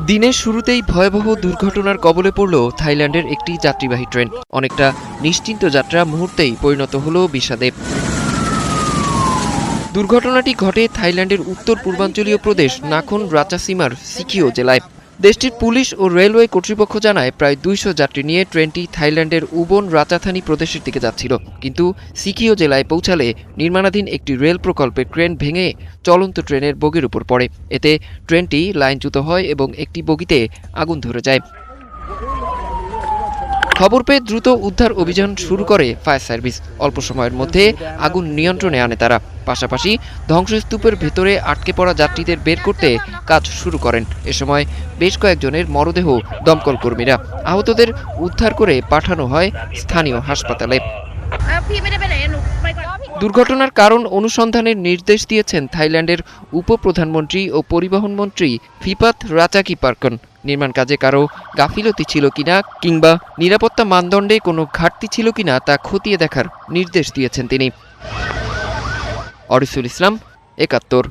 দিনের শুরুতেই ভয়াবহ দুর্ঘটনার কবলে পড়ল থাইল্যান্ডের একটি যাত্রীবাহী ট্রেন। অনেকটা নিশ্চিন্ত যাত্রা মুহূর্তেই পরিণত হল বিষাদে। দুর্ঘটনাটি ঘটে থাইল্যান্ডের উত্তর পূর্বাঞ্চলীয় প্রদেশ নাখন রাচাসিমার সিকিও জেলায়। দেশটির পুলিশ ও রেলওয়ে কর্তৃপক্ষ জানায় প্রায় ২০০ যাত্রী নিয়ে ট্রেনটি থাইল্যান্ডের উবন রাচাথানি প্রদেশের দিকে যাচ্ছিল। কিন্তু সিকিও জেলায় পৌঁছালে নির্মাণাধীন একটি রেল প্রকল্পের ক্রেন ভেঙে চলন্ত ট্রেনের বগির উপর পড়ে। এতে ট্রেনটি লাইনচ্যুত হয় এবং একটি বগিতে আগুন ধরে যায়। খবর পেয়ে দ্রুত উদ্ধার অভিযান শুরু করে ফায়ার সার্ভিস। অল্প সময়ের মধ্যে আগুন নিয়ন্ত্রণে আনে তারা। পাশাপাশি ধ্বংসস্তূপের ভেতরে আটকে পড়া যাত্রীদের বের করতে কাজ শুরু করেন। এ সময় বেশ কয়েকজনের মরদেহ দমকল কর্মীরা। আহতদের উদ্ধার করে পাঠানো হয় স্থানীয় হাসপাতালে। দুর্ঘটনার কারণ অনুসন্ধানের নির্দেশ দিয়েছেন থাইল্যান্ডের উপপ্রধানমন্ত্রী ও পরিবহন মন্ত্রী ফিপাত রাচাকিপার্কন। নির্মাণ কাজে কারো গাফিলতি ছিল কিনা কিংবা নিরাপত্তা মানদণ্ডে কোনো ঘাটতি ছিল কিনা তা খতিয়ে দেখার নির্দেশ দিয়েছেন তিনি। অরিসুল ইসলাম, ৭১।